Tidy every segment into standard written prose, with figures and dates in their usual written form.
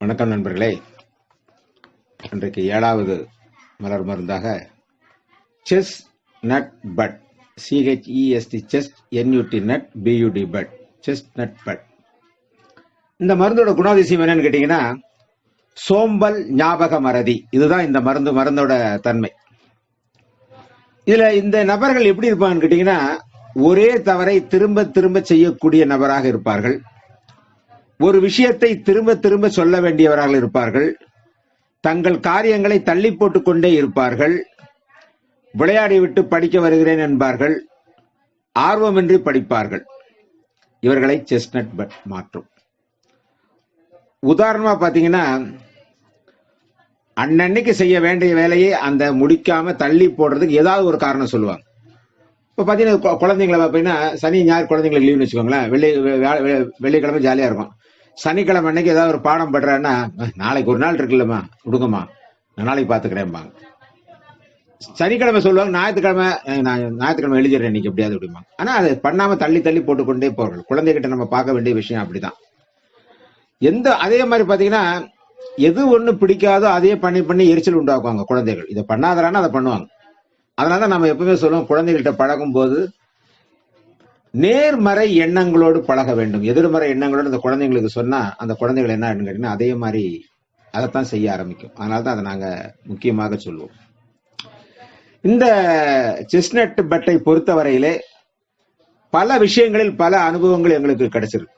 வணக்கம் நண்பர்களே. இன்றைக்கு 7வது மலர் மருந்தாக chess nut but, CHEST chess, NUT nut, BUD but, chess nut but. இந்த மருந்தோட குணாதிசயம் என்னன்னு கேட்டீங்கன்னா, சோம்பல் ஞாபக மறதி. இதுதான் இந்த மருந்தோட தன்மை. இதுல இந்த நபர்கள் எப்படி இருப்பாங்கன்னு கேட்டீங்கன்னா, ஒரே தவறை திரும்ப திரும்ப செய்யக்கூடிய நபராக இருப்பார்கள். ஒரு விஷயத்தை திரும்ப திரும்ப சொல்ல வேண்டியவராக இருப்பார்கள். தங்கள் காரியங்களை தள்ளி போட்டுக் கொண்டே இருப்பார்கள். விளையாடி விட்டு படிக்க வருகிறேன் என்பார்கள். ஆர்வமின்றி படிப்பார்கள். இவர்களை செஸ்னட் பட் மாற்றும். உதாரணமா பாத்தீங்கன்னா, அன்னன்னைக்கு செய்ய வேண்டிய வேலையை அந்த முடிக்காம தள்ளி போடுறதுக்கு ஏதாவது ஒரு காரணம் சொல்லுவாங்க. இப்ப பாத்தீங்கன்னா, குழந்தைங்களை பாத்தீங்கன்னா, சனி ஞாயிறு குழந்தைங்களுக்கு லீவ்னு வச்சுக்கோங்களேன். வெள்ளிக்கிழமை ஜாலியா இருக்கும். சனிக்கிழமை அன்னைக்கு ஏதாவது ஒரு பாடம் பண்றேன்னா, நாளைக்கு ஒரு நாள் இருக்குல்லம்மா, விடுங்கம்மா, நான் நாளைக்கு பாத்துக்கிறேன்பாங்க. சனிக்கிழமை சொல்லுவாங்க, ஞாயிற்றுக்கிழமை எழுதிடுறேன் இன்னைக்கு எப்படியாவது அப்படிம்பாங்க. ஆனா அதை பண்ணாம தள்ளி தள்ளி போட்டுக்கொண்டே போறாங்க. குழந்தைகிட்ட நம்ம பார்க்க வேண்டிய விஷயம் அப்படிதான். அதே மாதிரி பாத்தீங்கன்னா, எது ஒண்ணு பிடிக்காதோ அதையே பண்ணி பண்ணி எரிச்சல் உண்டாக்குவாங்க குழந்தைகள். இதை பண்ணாதானா அதை பண்ணுவாங்க. அதனாலதான் நம்ம எப்பவுமே சொல்லுவோம், குழந்தைகள்கிட்ட பழகும் போது நேர்மறை எண்ணங்களோடு பழக வேண்டும். எதிர்மறை எண்ணங்களோடு அந்த குழந்தைங்களுக்கு சொன்னா அந்த குழந்தைகள் என்ன கேட்டீங்கன்னா, அதே மாதிரி அதைத்தான் செய்ய ஆரம்பிக்கும். அதனாலதான் அதை நாங்க முக்கியமாக சொல்லுவோம். இந்த செஸ்னட் பட்டை பொறுத்தவரையிலே பல விஷயங்களில் பல அனுபவங்கள் எங்களுக்கு கிடைச்சிருக்கு.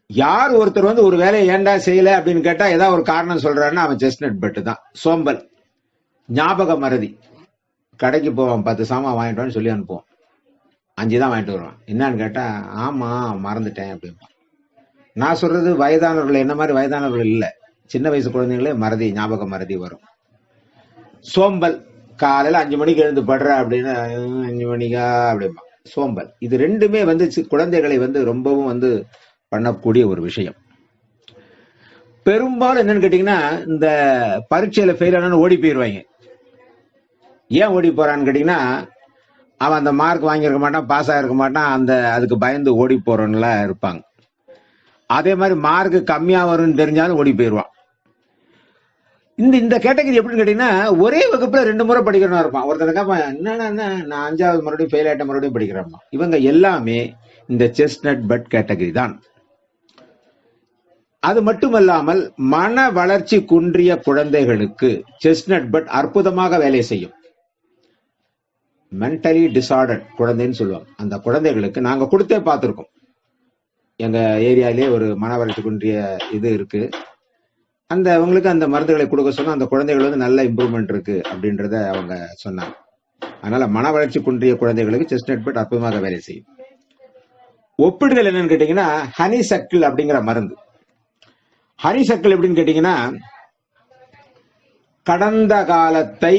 யார் ஒருத்தர் ஒரு வேலையை ஏண்டா செய்யல அப்படின்னு கேட்டா ஏதாவது ஒரு காரணம் சொல்றாருன்னா அவன் செஸ்னட் பட்டு தான். சோம்பல், ஞாபக மறதி. கடைக்கு போவான், 10 சாமான் வாங்கிட்டு சொல்லி அனுப்புவோம், 5 தான் வாங்கிட்டு வருவான். என்னன்னு கேட்டா, ஆமா மறந்துட்டேன் அப்படின்பான். நான் சொல்றது வயதானவர்கள், என்ன மாதிரி வயதானவர்கள் இல்ல, சின்ன வயசு குழந்தைங்களே மறதி, ஞாபக மறதி வரும். சோம்பல், காலையில 5 மணிக்கு எழுந்து படுற அப்படின்னா 5 மணிக்கா அப்படிம்பா, சோம்பல். இது ரெண்டுமே குழந்தைகளை ரொம்பவும் பண்ணக்கூடிய ஒரு விஷயம். பெரும்பாலும் என்னன்னு கேட்டீங்கன்னா, இந்த பரீட்சையில ஃபெயில் ஆனான்னு ஓடி போயிருவாங்க. ஏன் ஓடி போறான்னு கேட்டீங்கன்னா, அவன் அந்த மார்க் வாங்கியிருக்க மாட்டான், பாஸ் ஆகிருக்க மாட்டான், அதுக்கு பயந்து ஓடி போறவன்ல இருப்பாங்க. அதே மாதிரி மார்க் கம்மியா வரும்னு தெரிஞ்சாலும் ஓடி போயிடுவான். இந்த கேட்டகரி எப்படின்னு கேட்டீங்கன்னா, ஒரே வகுப்புல 2 முறை படிக்கிறவனா இருப்பான். ஒருத்தனுக்கு என்னன்னா, நான் 5வது மறுபடியும் ஃபெயில் ஆயிட்ட, மறுபடியும் படிக்கிறேன். இவங்க எல்லாமே இந்த செஸ்னட் பட் கேட்டகரி தான். அது மட்டுமல்லாமல் மன வளர்ச்சி குன்றிய குழந்தைகளுக்கு செஸ்னட் பட் அற்புதமாக வேலை செய்யும். மென்டலி டிசார்டர் குழந்தைன்னு சொல்லுவாங்க. அந்த குழந்தைகளுக்கு நாங்க கொடுத்தே பார்த்திருக்கோம். எங்க ஏரியாலே ஒரு மன வளர்ச்சி குன்றிய இது இருக்கு. அவங்களுக்கு அந்த மருந்துகளை கொடுக்க சொன்னா அந்த குழந்தைகள் நல்ல இம்ப்ரூவ்மெண்ட் இருக்கு அப்படின்றத அவங்க சொன்னாங்க. அதனால மன வளர்ச்சி குன்றிய குழந்தைகளுக்கு செஸ்னட் பட் அற்புதமாக வேலை செய்யும். ஒப்பிடுதல் என்னன்னு கேட்டீங்கன்னா, ஹனி சக்கிள் அப்படிங்கிற மருந்து. ஹனி சக்கிள் எப்படின்னு கேட்டீங்கன்னா, கடந்த காலத்தை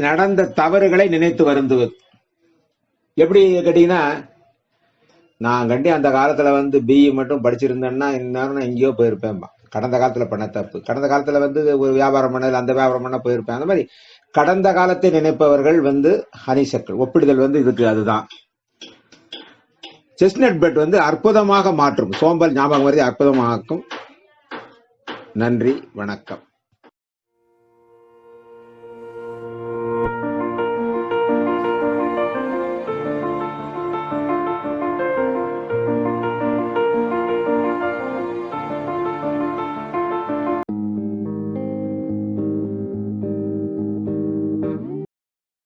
நடந்த தவறுகளை நினைத்து வருந்துவது. எப்படி கேட்டீங்கன்னா, நான் அந்த காலத்துல BE மட்டும் படிச்சிருந்தேன்னா இந்நேரம் எங்கேயோ போயிருப்பேன். கடந்த காலத்துல பண்ண தப்பு, கடந்த காலத்துல ஒரு வியாபாரம் பண்ணல, அந்த வியாபாரம் பண்ண போயிருப்பேன். அந்த மாதிரி கடந்த காலத்தை நினைப்பவர்கள் ஹனி சக்கிள். ஒப்பிடுதல் இதுக்கு அதுதான். செஸ்னட் பட் அற்புதமாக மாற்றும். சோம்பல், ஞாபகம் மறதி அற்புதமாக்கும். நன்றி, வணக்கம்.